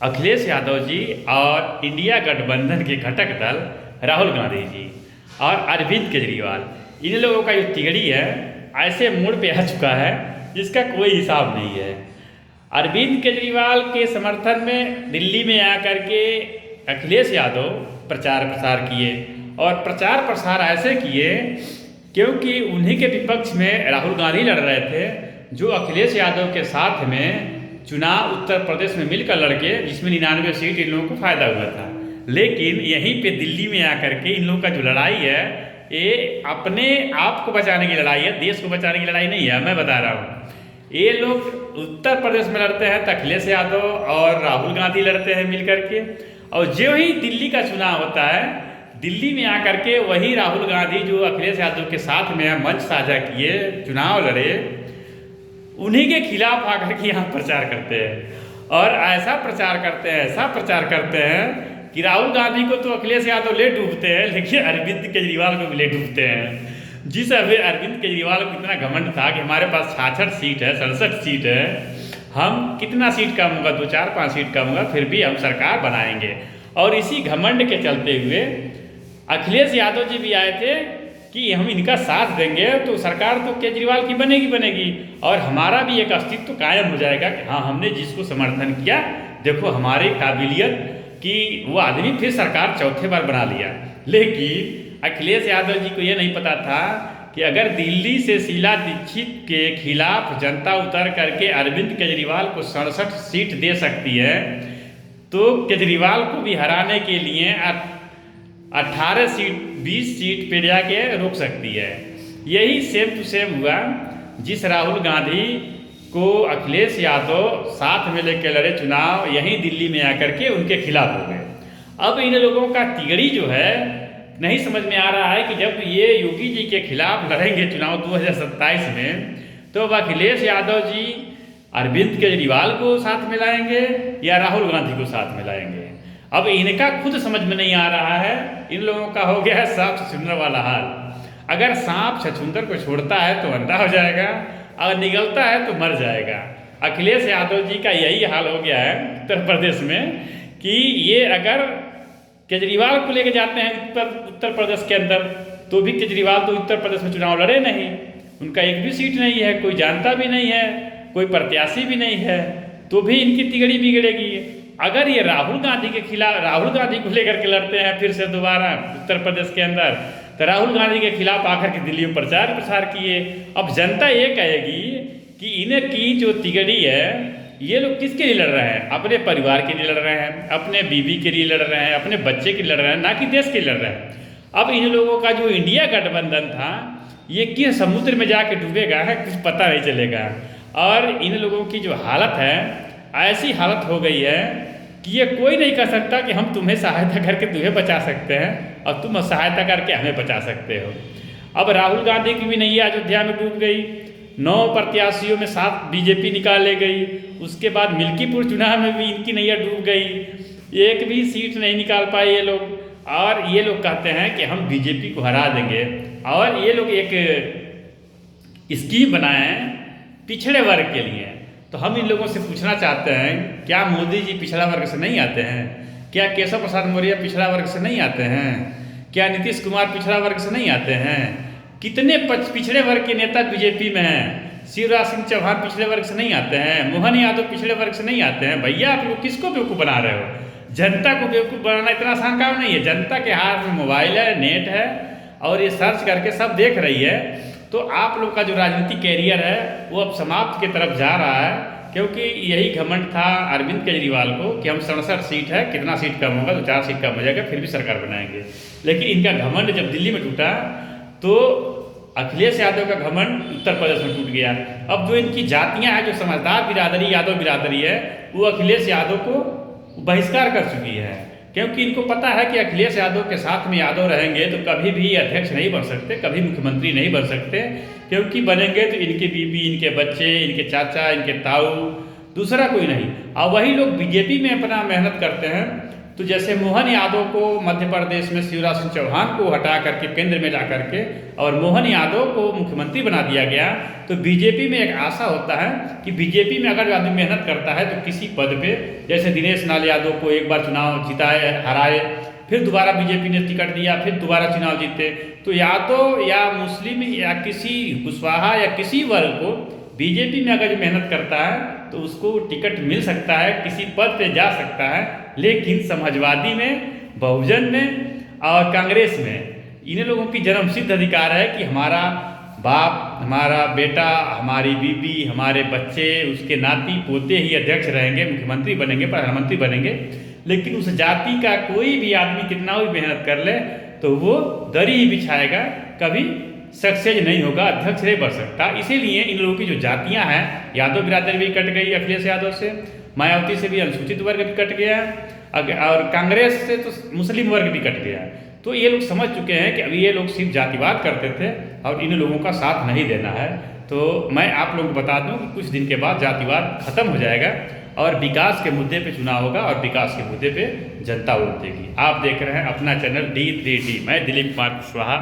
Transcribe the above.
अखिलेश यादव जी और इंडिया गठबंधन के घटक दल राहुल गांधी जी और अरविंद केजरीवाल, इन लोगों का जो तिगड़ी है ऐसे मोड़ पे आ चुका है जिसका कोई हिसाब नहीं है। अरविंद केजरीवाल के समर्थन में दिल्ली में आकर के अखिलेश यादव प्रचार प्रसार किए और प्रचार प्रसार ऐसे किए क्योंकि उन्हीं के विपक्ष में राहुल गांधी लड़ रहे थे, जो अखिलेश यादव के साथ में चुनाव उत्तर प्रदेश में मिलकर लड़के, जिसमें 99 सीट इन लोगों को फायदा हुआ था। लेकिन यहीं पे दिल्ली में आकर के इन लोगों का जो लड़ाई है, ये अपने आप को बचाने की लड़ाई है, देश को बचाने की लड़ाई नहीं है। मैं बता रहा हूँ, ये लोग उत्तर प्रदेश में लड़ते हैं तो अखिलेश यादव और राहुल गांधी लड़ते हैं मिल करके, और जो ही दिल्ली का चुनाव होता है, दिल्ली में आकर के वही राहुल गांधी जो अखिलेश यादव के साथ में मंच साझा किए, चुनाव लड़े, उन्हीं के खिलाफ आकर के यहाँ प्रचार करते हैं। और ऐसा प्रचार करते हैं, ऐसा प्रचार करते हैं कि राहुल गांधी को तो अखिलेश यादव ले डूबते हैं, लेकिन अरविंद केजरीवाल को भी ले डूबते हैं। जिस अरविंद केजरीवाल को इतना घमंड था कि हमारे पास 66 सीट है, 67 सीट है, हम कितना सीट कम होगा, 2 4 5 सीट कम होगा, फिर भी हम सरकार बनाएंगे। और इसी घमंड के चलते हुए अखिलेश यादव जी भी आए थे कि हम इनका साथ देंगे तो सरकार तो केजरीवाल की बनेगी और हमारा भी एक अस्तित्व कायम हो जाएगा कि हाँ, हमने जिसको समर्थन किया, देखो हमारी काबिलियत कि वो आदमी फिर सरकार चौथे बार बना लिया। लेकिन अखिलेश यादव जी को ये नहीं पता था कि अगर दिल्ली से शीला दीक्षित के खिलाफ जनता उतर करके अरविंद केजरीवाल को 67 सीट दे सकती है, तो केजरीवाल को भी हराने के लिए 18 सीट 20 सीट पे जाके रोक सकती है। यही सेम टू सेम हुआ, जिस राहुल गांधी को अखिलेश यादव साथ में लेकर लड़े चुनाव, यहीं दिल्ली में आकर के उनके खिलाफ हो गए। अब इन लोगों का तिगड़ी जो है नहीं समझ में आ रहा है कि जब ये योगी जी के खिलाफ लड़ेंगे चुनाव 2027 में, तो अब अखिलेश यादव जी अरविंद केजरीवाल को साथ में लाएंगे या राहुल गांधी को साथ में लाएंगे। अब इनका खुद समझ में नहीं आ रहा है। इन लोगों का हो गया है सांप छछूंदर वाला हाल। अगर सांप छछूंदर को छोड़ता है तो अंधा हो जाएगा, और निगलता है तो मर जाएगा। अखिलेश यादव जी का यही हाल हो गया है उत्तर प्रदेश में कि ये अगर केजरीवाल को लेके जाते हैं उत्तर प्रदेश के अंदर, तो भी केजरीवाल तो उत्तर प्रदेश में चुनाव लड़े नहीं, उनका एक भी सीट नहीं है, कोई जानता भी नहीं है, कोई प्रत्याशी भी नहीं है, तो भी इनकी तिगड़ी बिगड़ेगी। अगर ये राहुल गांधी के खिलाफ, राहुल गांधी को लेकर के लड़ते हैं फिर से दोबारा उत्तर प्रदेश के अंदर, तो राहुल गांधी के खिलाफ आकर के दिल्ली में प्रचार प्रसार किए। अब जनता ये कहेगी कि इन्हें की जो तिगड़ी है, ये लोग किसके लिए लड़ रहे हैं? अपने परिवार के लिए लड़ रहे हैं, अपने बीवी के लिए लड़ रहे हैं, अपने बच्चे के लिए लड़ रहे हैं, ना कि देश के लिए लड़ रहे हैं। अब इन लोगों का जो इंडिया गठबंधन था, ये किस समुद्र में जाके डूबेगा है कुछ पता नहीं चलेगा। और इन लोगों की जो हालत है, ऐसी हालत हो गई है कि ये कोई नहीं कह सकता कि हम तुम्हें सहायता करके तुम्हें बचा सकते हैं और तुम सहायता करके हमें बचा सकते हो। अब राहुल गांधी की भी नैया अयोध्या में डूब गई, 9 प्रत्याशियों में 7 बीजेपी निकाले गई, उसके बाद मिल्कीपुर चुनाव में भी इनकी नैया डूब गई, एक भी सीट नहीं निकाल पाए ये लोग। और ये लोग कहते हैं कि हम बीजेपी को हरा देंगे, और ये लोग एक स्कीम बनाए हैं पिछड़े वर्ग के लिए। तो हम इन लोगों से पूछना चाहते हैं, क्या मोदी जी पिछड़ा वर्ग से नहीं आते हैं? क्या केशव प्रसाद मौर्य पिछड़ा वर्ग से नहीं आते हैं? क्या नीतीश कुमार पिछड़ा वर्ग से नहीं आते हैं? कितने पिछड़े वर्ग के नेता बीजेपी में हैं? शिवराज सिंह चौहान पिछड़े वर्ग से नहीं आते हैं? मोहन यादव पिछड़े वर्ग से नहीं आते हैं? भैया आप लोग किसको बेवकूफ़ बना रहे हो? जनता को बेवकूफ़ बनाना इतना आसान काम नहीं है। जनता के हाथ में मोबाइल है, नेट है, और ये सर्च करके सब देख रही है। तो आप लोग का जो राजनीतिक कैरियर है वो अब समाप्त की तरफ जा रहा है, क्योंकि यही घमंड था अरविंद केजरीवाल को कि हम 67 सीट है, कितना सीट कम होगा, 2 4 सीट कम हो जाएगा, फिर भी सरकार बनाएंगे। लेकिन इनका घमंड जब दिल्ली में टूटा, तो अखिलेश यादव का घमंड उत्तर प्रदेश में टूट गया। अब जो इनकी जातियाँ हैं, जो समझदार बिरादरी यादव बिरादरी है, वो अखिलेश यादव को बहिष्कार कर चुकी है, क्योंकि इनको पता है कि अखिलेश यादव के साथ में यादव रहेंगे तो कभी भी अध्यक्ष नहीं बन सकते, कभी मुख्यमंत्री नहीं बन सकते, क्योंकि बनेंगे तो इनके बीबी, इनके बच्चे, इनके चाचा, इनके ताऊ, दूसरा कोई नहीं। और वही लोग बीजेपी में अपना मेहनत करते हैं, तो जैसे मोहन यादव को मध्य प्रदेश में शिवराज सिंह चौहान को हटा करके केंद्र में ला करके और मोहन यादव को मुख्यमंत्री बना दिया गया, तो बीजेपी में एक आशा होता है कि बीजेपी में अगर आदमी मेहनत करता है तो किसी पद पे, जैसे दिनेश लाल यादव को एक बार चुनाव जिताए हराए, फिर दोबारा बीजेपी ने टिकट दिया, फिर दोबारा चुनाव जीते, तो यादव या मुस्लिम या किसी कुशवाहा या किसी वर्ग को बीजेपी में अगर जो मेहनत करता है तो उसको टिकट मिल सकता है, किसी पद पे जा सकता है। लेकिन समाजवादी में, बहुजन में और कांग्रेस में इन लोगों की जन्मसिद्ध अधिकार है कि हमारा बाप, हमारा बेटा, हमारी बीबी, हमारे बच्चे, उसके नाती पोते ही अध्यक्ष रहेंगे, मुख्यमंत्री बनेंगे, प्रधानमंत्री बनेंगे। लेकिन उस जाति का कोई भी आदमी कितना भी मेहनत कर ले तो वो दरी ही बिछाएगा, कभी सक्सेस नहीं होगा, अध्यक्ष नहीं बन सकता। इसीलिए इन लोगों की जो जातियां हैं, यादव बिरादरी भी कट गई अखिलेश यादव से, मायावती से भी अनुसूचित वर्ग भी कट गया, और कांग्रेस से तो मुस्लिम वर्ग भी कट गया। तो ये लोग समझ चुके हैं कि अभी ये लोग सिर्फ जातिवाद करते थे और इन लोगों का साथ नहीं देना है। तो मैं आप लोगों को बता दूं कि कुछ दिन के बाद जातिवाद खत्म हो जाएगा और विकास के मुद्दे पे चुनाव होगा और विकास के मुद्दे पे जनता वोट देगी। आप देख रहे हैं अपना चैनल D3D, मैं दिलीप कुमार कुशवाहा।